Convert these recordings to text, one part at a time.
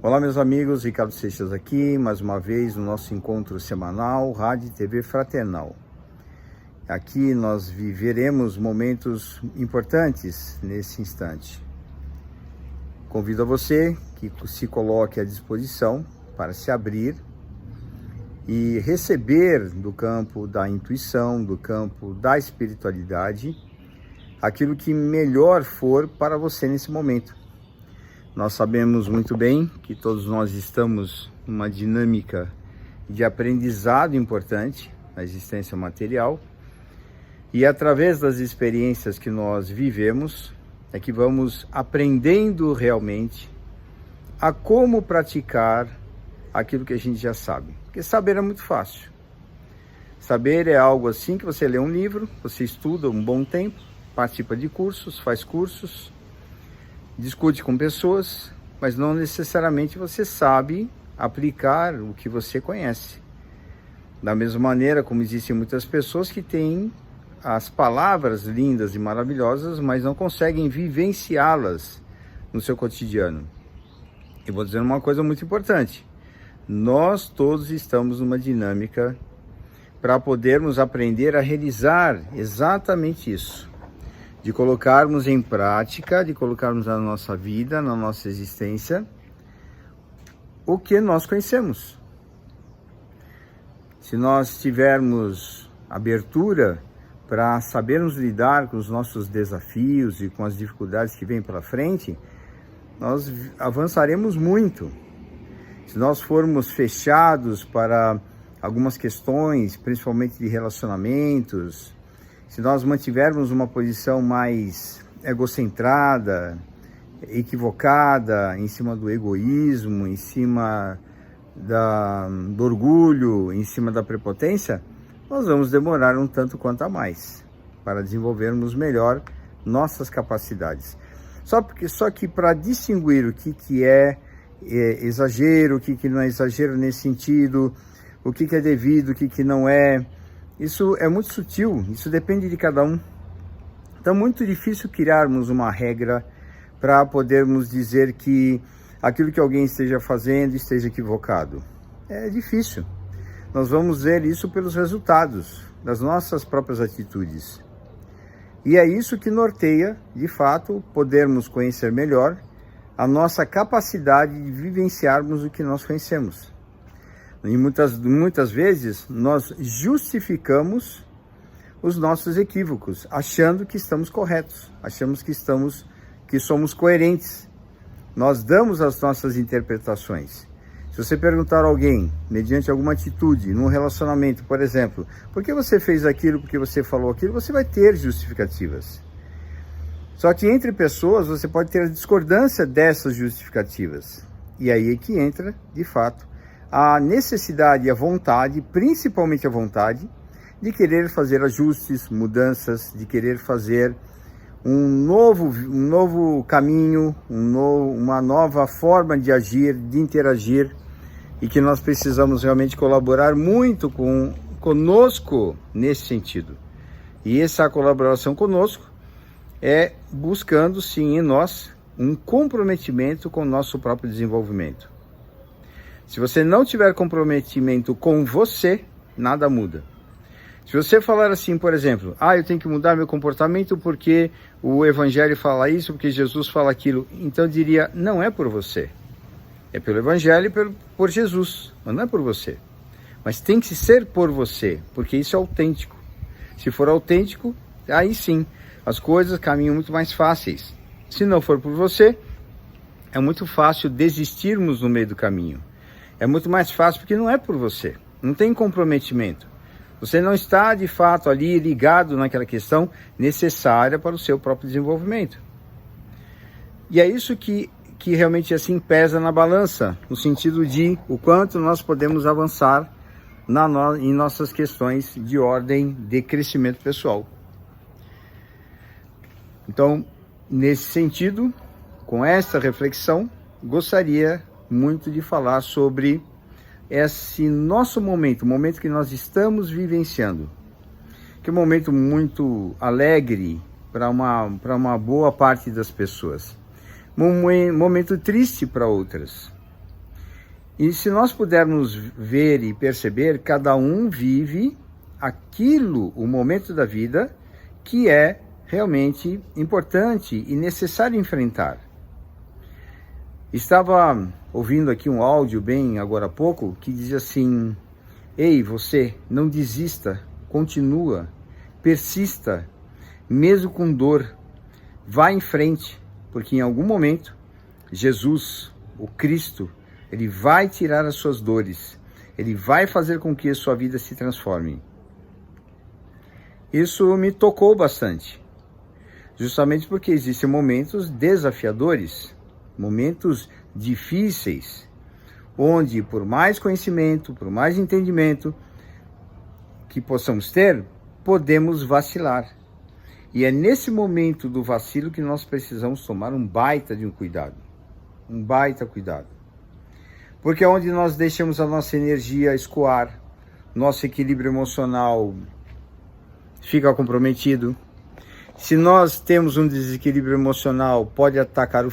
Olá meus amigos, Ricardo Seixas aqui, mais uma vez no nosso encontro semanal, Rádio e TV Fraternal. Aqui nós viveremos momentos importantes nesse instante. Convido a você que se coloque à disposição para se abrir e receber do campo da intuição, do campo da espiritualidade, aquilo que melhor for para você nesse momento. Nós sabemos muito bem que todos nós estamos numa dinâmica de aprendizado importante na existência material e através das experiências que nós vivemos é que vamos aprendendo realmente a como praticar aquilo que a gente já sabe. Porque saber é muito fácil. Saber é algo assim que você lê um livro, você estuda um bom tempo, participa de cursos, faz cursos, discute com pessoas, mas não necessariamente você sabe aplicar o que você conhece. Da mesma maneira como existem muitas pessoas que têm as palavras lindas e maravilhosas, mas não conseguem vivenciá-las no seu cotidiano. E vou dizer uma coisa muito importante. Nós todos estamos numa dinâmica para podermos aprender a realizar exatamente isso. De colocarmos em prática, de colocarmos na nossa vida, na nossa existência, o que nós conhecemos. Se nós tivermos abertura para sabermos lidar com os nossos desafios e com as dificuldades que vêm pela frente, nós avançaremos muito. Se nós formos fechados para algumas questões, principalmente de relacionamentos, se nós mantivermos uma posição mais egocentrada, equivocada, em cima do egoísmo, em cima do orgulho, em cima da prepotência, nós vamos demorar um tanto quanto a mais para desenvolvermos melhor nossas capacidades. Só que para distinguir o que é exagero, o que não é exagero nesse sentido, o que é devido, o que não é, isso é muito sutil, isso depende de cada um. Então é muito difícil criarmos uma regra para podermos dizer que aquilo que alguém esteja fazendo esteja equivocado. É difícil. Nós vamos ver isso pelos resultados das nossas próprias atitudes. E é isso que norteia, de fato, podermos conhecer melhor a nossa capacidade de vivenciarmos o que nós conhecemos. E muitas vezes nós justificamos os nossos equívocos, achando que estamos corretos, achamos que somos coerentes. Nós damos as nossas interpretações. Se você perguntar a alguém, mediante alguma atitude, num relacionamento, por exemplo, por que você fez aquilo, por que você falou aquilo, você vai ter justificativas. Só que entre pessoas você pode ter a discordância dessas justificativas. E aí é que entra, de fato, a necessidade e a vontade, principalmente a vontade, de querer fazer ajustes, mudanças, de querer fazer um novo caminho, uma nova forma de agir, de interagir, e que nós precisamos realmente colaborar muito conosco nesse sentido. E essa colaboração conosco é buscando, sim, em nós, um comprometimento com o nosso próprio desenvolvimento. Se você não tiver comprometimento com você, nada muda. Se você falar assim, por exemplo, eu tenho que mudar meu comportamento porque o Evangelho fala isso, porque Jesus fala aquilo, então eu diria, não é por você. É pelo Evangelho e por Jesus, mas não é por você. Mas tem que ser por você, porque isso é autêntico. Se for autêntico, aí sim, as coisas caminham muito mais fáceis. Se não for por você, é muito fácil desistirmos no meio do caminho. É muito mais fácil porque não é por você, não tem comprometimento. Você não está, de fato, ali ligado naquela questão necessária para o seu próprio desenvolvimento. E é isso que realmente assim pesa na balança, no sentido de o quanto nós podemos avançar em nossas questões de ordem de crescimento pessoal. Então, nesse sentido, com essa reflexão, gostaria muito de falar sobre esse nosso momento, o momento que nós estamos vivenciando, que é um momento muito alegre para uma boa parte das pessoas, um momento triste para outras. E se nós pudermos ver e perceber, cada um vive aquilo, o momento da vida, que é realmente importante e necessário enfrentar. Estava ouvindo aqui um áudio bem agora há pouco, que diz assim: ei, você, não desista, continua, persista, mesmo com dor, vá em frente, porque em algum momento, Jesus, o Cristo, Ele vai tirar as suas dores, Ele vai fazer com que a sua vida se transforme. Isso me tocou bastante, justamente porque existem momentos desafiadores, momentos difíceis, onde por mais conhecimento, por mais entendimento que possamos ter, podemos vacilar. E é nesse momento do vacilo que nós precisamos tomar um baita de um cuidado. Um baita cuidado. Porque é onde nós deixamos a nossa energia escoar, nosso equilíbrio emocional fica comprometido. Se nós temos um desequilíbrio emocional, pode atacar o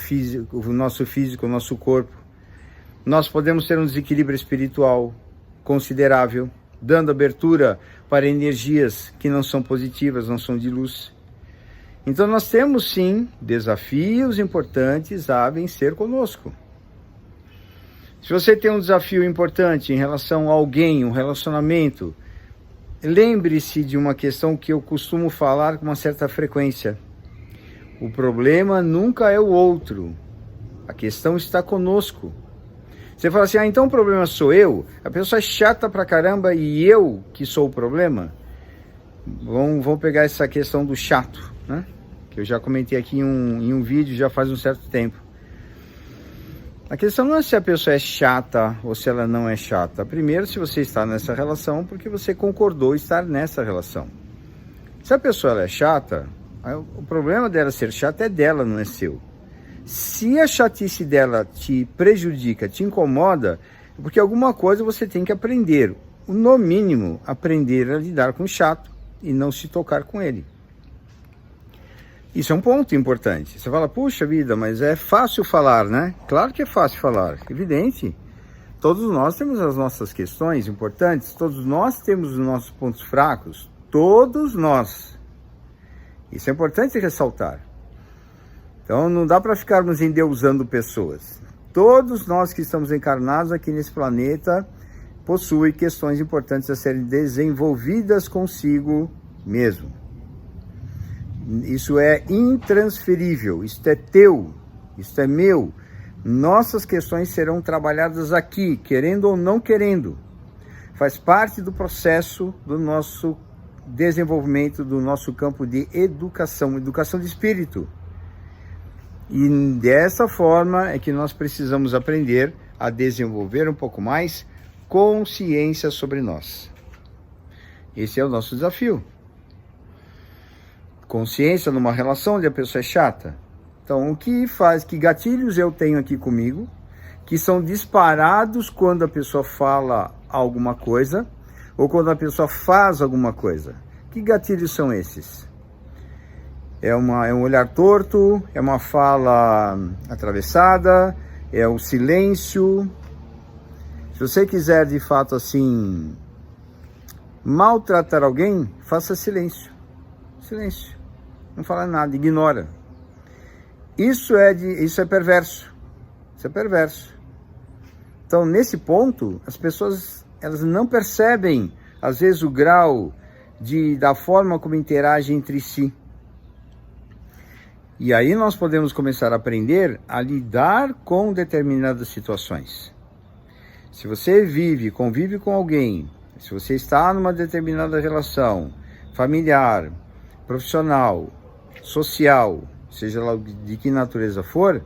nosso físico, o nosso corpo. Nós podemos ter um desequilíbrio espiritual considerável, dando abertura para energias que não são positivas, não são de luz. Então nós temos sim desafios importantes a vencer conosco. Se você tem um desafio importante em relação a alguém, um relacionamento, lembre-se de uma questão que eu costumo falar com uma certa frequência. O problema nunca é o outro. A questão está conosco. Você fala assim, então o problema sou eu? A pessoa é chata pra caramba e eu que sou o problema? Vamos pegar essa questão do chato, né? Que eu já comentei aqui em um vídeo já faz um certo tempo. A questão não é se a pessoa é chata ou se ela não é chata. Primeiro, se você está nessa relação, porque você concordou estar nessa relação. Se a pessoa ela é chata, o problema dela ser chata é dela, não é seu. Se a chatice dela te prejudica, te incomoda, é porque alguma coisa você tem que aprender. No mínimo, aprender a lidar com o chato e não se tocar com ele. Isso é um ponto importante. Você fala, puxa vida, mas é fácil falar, né? Claro que é fácil falar, evidente. Todos nós temos as nossas questões importantes, todos nós temos os nossos pontos fracos, todos nós. Isso é importante ressaltar. Então não dá para ficarmos endeusando pessoas. Todos nós que estamos encarnados aqui nesse planeta possuem questões importantes a serem desenvolvidas consigo mesmo. Isso é intransferível, isto é teu, isto é meu. Nossas questões serão trabalhadas aqui, querendo ou não querendo. Faz parte do processo do nosso desenvolvimento, do nosso campo de educação de espírito. E dessa forma é que nós precisamos aprender a desenvolver um pouco mais consciência sobre nós. Esse é o nosso desafio. Consciência numa relação onde a pessoa é chata. Então, o que faz, que gatilhos eu tenho aqui comigo, que são disparados quando a pessoa fala alguma coisa, ou quando a pessoa faz alguma coisa. Que gatilhos são esses? É um olhar torto, é uma fala atravessada, é o silêncio. Se você quiser, de fato, assim, maltratar alguém, faça silêncio. Silêncio. Não fala nada, ignora. Isso é perverso. Isso é perverso. Então, nesse ponto, as pessoas elas não percebem, às vezes, o grau da forma como interagem entre si. E aí nós podemos começar a aprender a lidar com determinadas situações. Se você convive com alguém, se você está numa determinada relação familiar, profissional, social, seja lá de que natureza for,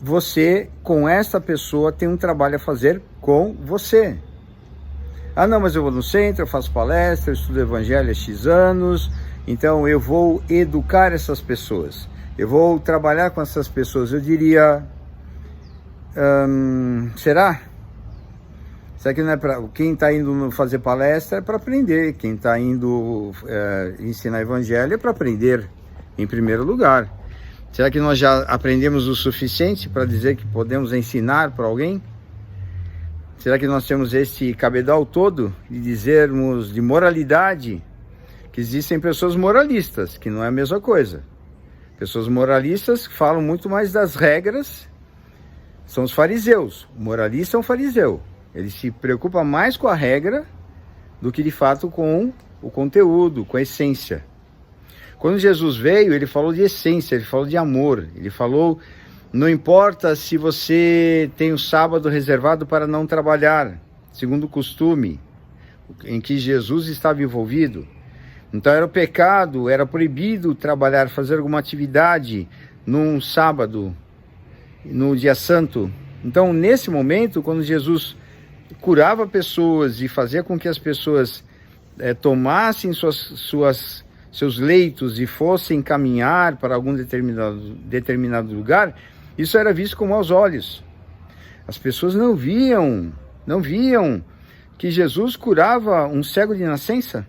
você, com essa pessoa, tem um trabalho a fazer com você. Ah, não, mas eu vou no centro, eu faço palestra, eu estudo evangelho há X anos, então eu vou educar essas pessoas. Eu vou trabalhar com essas pessoas. Eu diria, será? Será que não é para quem está indo fazer palestra é para aprender? Quem está indo ensinar evangelho é para aprender em primeiro lugar. Será que nós já aprendemos o suficiente para dizer que podemos ensinar para alguém? Será que nós temos este cabedal todo de dizermos de moralidade, que existem pessoas moralistas, que não é a mesma coisa. Pessoas moralistas falam muito mais das regras, são os fariseus. O moralista é um fariseu. Ele se preocupa mais com a regra do que de fato com o conteúdo, com a essência. Quando Jesus veio, ele falou de essência, ele falou de amor, ele falou... Não importa se você tem o sábado reservado para não trabalhar, segundo o costume em que Jesus estava envolvido. Então era o pecado, era proibido trabalhar, fazer alguma atividade num sábado, no dia santo. Então nesse momento, quando Jesus curava pessoas e fazia com que as pessoas tomassem seus leitos e fossem caminhar para algum determinado lugar, isso era visto com maus olhos. As pessoas não viam que Jesus curava um cego de nascença.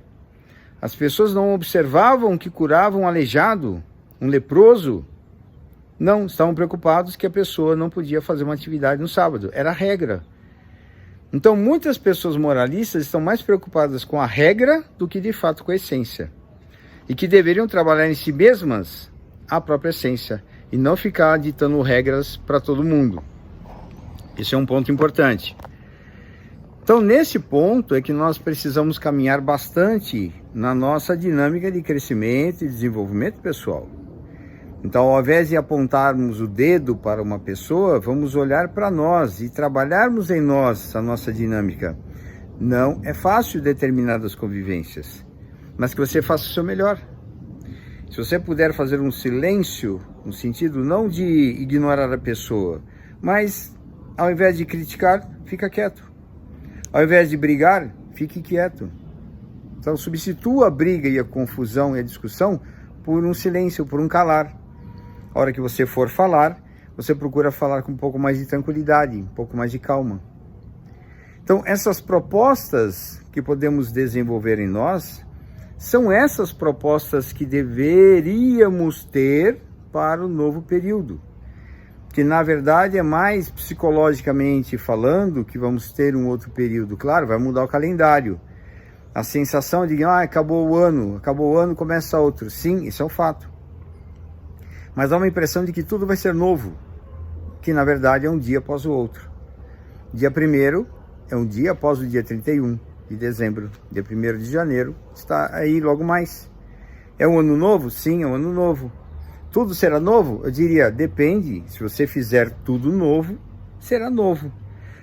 As pessoas não observavam que curava um aleijado, um leproso. Não, estavam preocupados que a pessoa não podia fazer uma atividade no sábado. Era a regra. Então, muitas pessoas moralistas estão mais preocupadas com a regra do que de fato com a essência. E que deveriam trabalhar em si mesmas a própria essência. E não ficar ditando regras para todo mundo. Esse é um ponto importante. Então, nesse ponto é que nós precisamos caminhar bastante na nossa dinâmica de crescimento e desenvolvimento pessoal. Então, ao invés de apontarmos o dedo para uma pessoa, vamos olhar para nós e trabalharmos em nós a nossa dinâmica. Não é fácil determinadas convivências, mas que você faça o seu melhor. Se você puder fazer um silêncio, no sentido não de ignorar a pessoa, mas ao invés de criticar, fica quieto. Ao invés de brigar, fique quieto. Então substitua a briga e a confusão e a discussão por um silêncio, por um calar. A hora que você for falar, você procura falar com um pouco mais de tranquilidade, um pouco mais de calma. Então essas propostas que podemos desenvolver em nós, são essas propostas que deveríamos ter para o novo período. Que na verdade é mais psicologicamente falando que vamos ter um outro período. Claro, vai mudar o calendário. A sensação de que acabou o ano, começa outro. Sim, isso é um fato. Mas dá uma impressão de que tudo vai ser novo. Que na verdade é um dia após o outro. Dia 1º é um dia após o dia 31. De dezembro, dia 1º de janeiro, está aí logo mais. É um ano novo? Sim, é um ano novo. Tudo será novo? Eu diria, depende. Se você fizer tudo novo, será novo.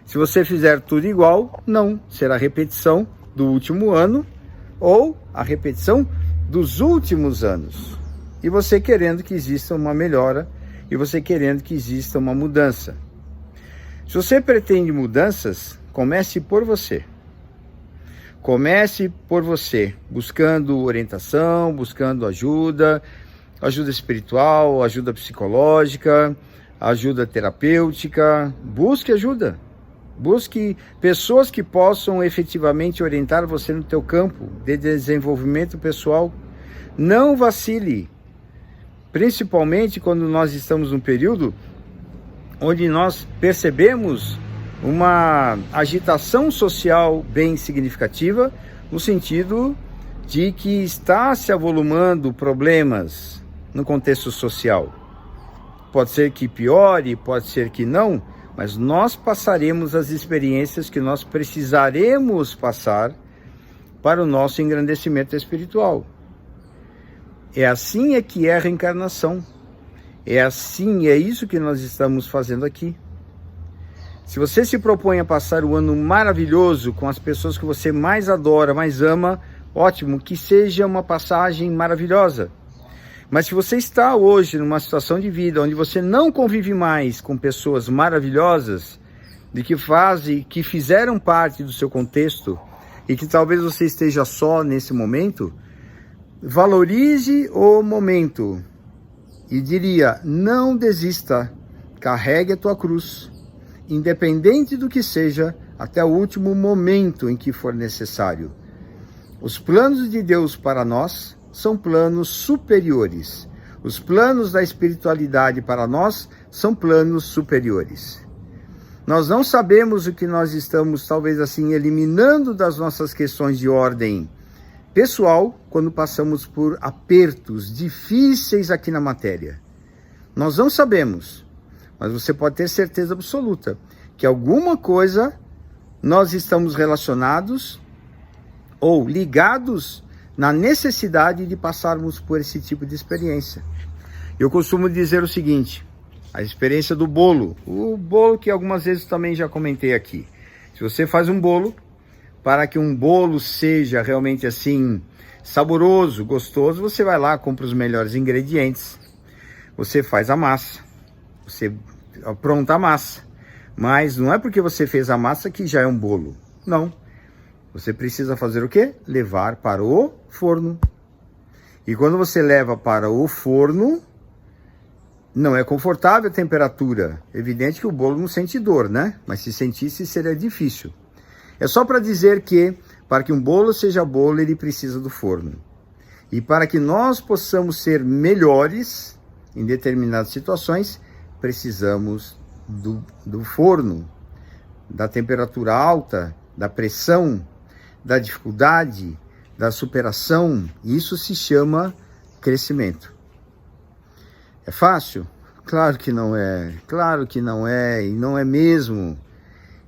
Se você fizer tudo igual, não. Será repetição do último ano ou a repetição dos últimos anos. E você querendo que exista uma melhora e você querendo que exista uma mudança. Se você pretende mudanças, comece por você. Comece por você, buscando orientação, buscando ajuda espiritual, ajuda psicológica, ajuda terapêutica. Busque ajuda. Busque pessoas que possam efetivamente orientar você no teu campo de desenvolvimento pessoal. Não vacile, principalmente quando nós estamos num período onde nós percebemos uma agitação social bem significativa, no sentido de que está se avolumando problemas no contexto social. Pode ser que piore, pode ser que não, mas nós passaremos as experiências que nós precisaremos passar para o nosso engrandecimento espiritual. É assim é que é a reencarnação. É assim, é isso que nós estamos fazendo aqui. Se você se propõe a passar o ano maravilhoso com as pessoas que você mais adora, mais ama, ótimo, que seja uma passagem maravilhosa. Mas se você está hoje numa situação de vida onde você não convive mais com pessoas maravilhosas, que fizeram parte do seu contexto, e que talvez você esteja só nesse momento, valorize o momento. E diria, não desista, carregue a tua cruz. Independente do que seja, até o último momento em que for necessário. Os planos de Deus para nós são planos superiores. Os planos da espiritualidade para nós são planos superiores. Nós não sabemos o que nós estamos, talvez assim, eliminando das nossas questões de ordem pessoal quando passamos por apertos difíceis aqui na matéria. Nós não sabemos, mas você pode ter certeza absoluta que alguma coisa nós estamos relacionados ou ligados na necessidade de passarmos por esse tipo de experiência. Eu costumo dizer o seguinte, a experiência do bolo, o bolo que algumas vezes também já comentei aqui. Se você faz um bolo, para que um bolo seja realmente assim, saboroso, gostoso, você vai lá, compra os melhores ingredientes, você faz a massa, você apronta a massa, mas não é porque você fez a massa que já é um bolo, não. Você precisa fazer o quê? Levar para o forno. E quando você leva para o forno, não é confortável a temperatura. Evidente que o bolo não sente dor, né? Mas se sentisse, seria difícil. É só para dizer que, para que um bolo seja bolo, ele precisa do forno. E para que nós possamos ser melhores em determinadas situações, precisamos do forno, da temperatura alta, da pressão, da dificuldade, da superação. Isso se chama crescimento. É fácil? Claro que não é. Claro que não é, e não é mesmo.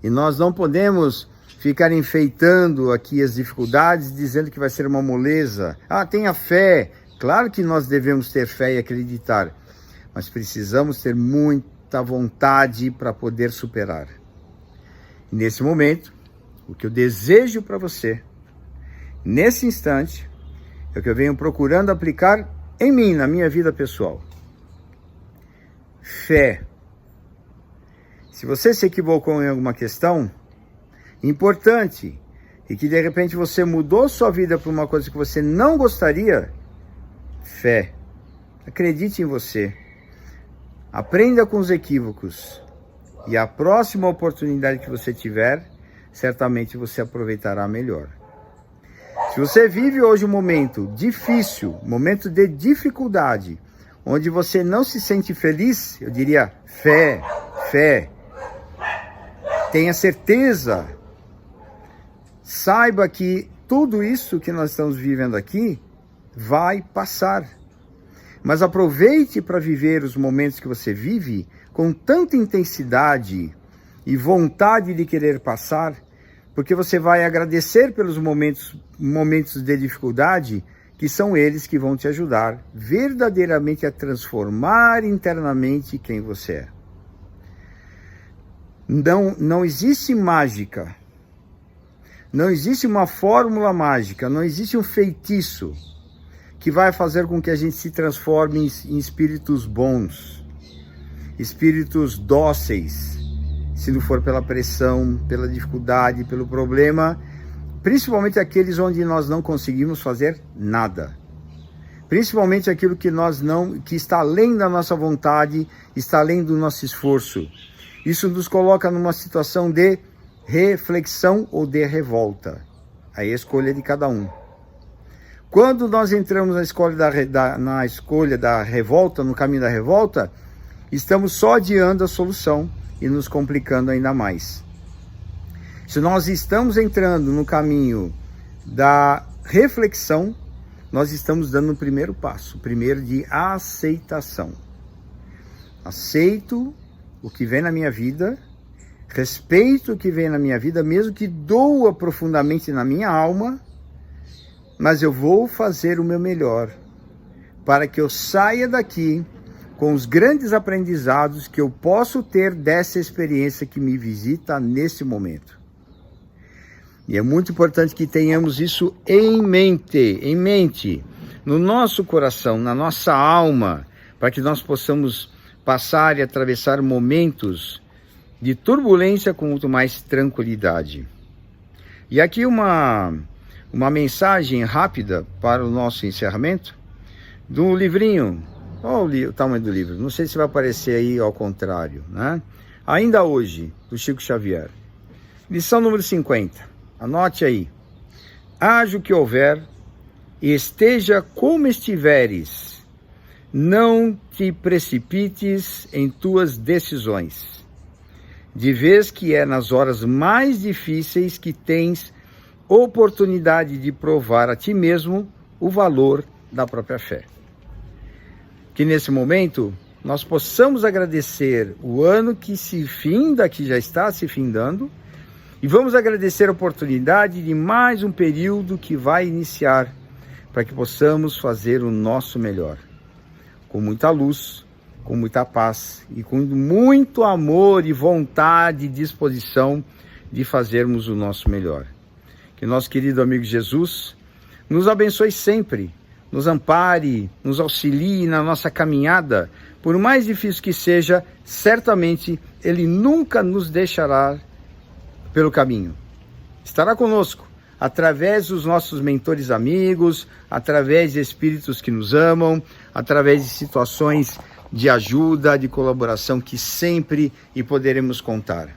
E nós não podemos ficar enfeitando aqui as dificuldades, dizendo que vai ser uma moleza. Ah, tenha fé. Claro que nós devemos ter fé e acreditar, mas precisamos ter muita vontade para poder superar. Nesse momento, o que eu desejo para você, nesse instante, é o que eu venho procurando aplicar em mim, na minha vida pessoal. Fé. Se você se equivocou em alguma questão importante e que de repente você mudou sua vida para uma coisa que você não gostaria, fé. Acredite em você. Aprenda com os equívocos e a próxima oportunidade que você tiver, certamente você aproveitará melhor. Se você vive hoje um momento difícil, momento de dificuldade, onde você não se sente feliz, eu diria fé, fé. Tenha certeza. Saiba que tudo isso que nós estamos vivendo aqui vai passar. Mas aproveite para viver os momentos que você vive com tanta intensidade e vontade de querer passar, porque você vai agradecer pelos momentos de dificuldade, que são eles que vão te ajudar verdadeiramente a transformar internamente quem você é. Não existe mágica, não existe uma fórmula mágica, não existe um feitiço que vai fazer com que a gente se transforme em espíritos bons, espíritos dóceis, se não for pela pressão, pela dificuldade, pelo problema, principalmente aqueles onde nós não conseguimos fazer nada. Principalmente aquilo que está além da nossa vontade, está além do nosso esforço. Isso nos coloca numa situação de reflexão ou de revolta. Aí é a escolha de cada um. Quando nós entramos na escolha da revolta, no caminho da revolta, estamos só adiando a solução e nos complicando ainda mais. Se nós estamos entrando no caminho da reflexão, nós estamos dando o primeiro passo, o primeiro de aceitação. Aceito o que vem na minha vida, respeito o que vem na minha vida, mesmo que doa profundamente na minha alma, mas eu vou fazer o meu melhor para que eu saia daqui com os grandes aprendizados que eu posso ter dessa experiência que me visita nesse momento. E é muito importante que tenhamos isso em mente, no nosso coração, na nossa alma, para que nós possamos passar e atravessar momentos de turbulência com muito mais tranquilidade. E aqui uma mensagem rápida para o nosso encerramento, do livrinho. Olha o tamanho do livro, não sei se vai aparecer aí ao contrário, né? Ainda hoje, do Chico Xavier. Lição número 50, anote aí. Haja o que houver, e esteja como estiveres, não te precipites em tuas decisões. de vez que é nas horas mais difíceis que tens oportunidade de provar a ti mesmo o valor da própria fé. Que nesse momento nós possamos agradecer o ano que se finda, que já está se findando, e vamos agradecer a oportunidade de mais um período que vai iniciar, para que possamos fazer o nosso melhor, com muita luz, com muita paz e com muito amor e vontade e disposição de fazermos o nosso melhor. Que nosso querido amigo Jesus nos abençoe sempre, nos ampare, nos auxilie na nossa caminhada. Por mais difícil que seja, certamente Ele nunca nos deixará pelo caminho. Estará conosco, através dos nossos mentores amigos, através de espíritos que nos amam, através de situações de ajuda, de colaboração que sempre e poderemos contar.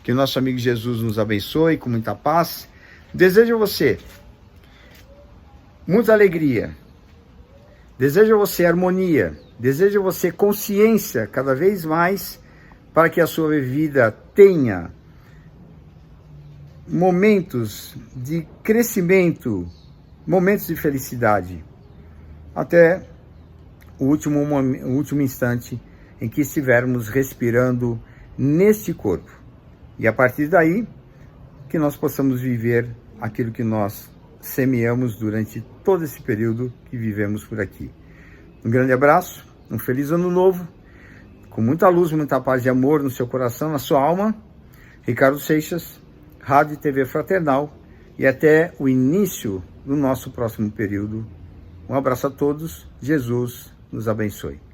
Que o nosso amigo Jesus nos abençoe com muita paz. Desejo a você muita alegria, desejo a você harmonia, desejo a você consciência cada vez mais, para que a sua vida tenha momentos de crescimento, momentos de felicidade, até o último instante em que estivermos respirando neste corpo. E a partir daí, que nós possamos viver aquilo que nós semeamos durante todo esse período que vivemos por aqui. Um grande abraço, um feliz ano novo, com muita luz, muita paz e amor no seu coração, na sua alma. Ricardo Seixas, Rádio e TV Fraternal, e até o início do nosso próximo período. Um abraço a todos, Jesus nos abençoe.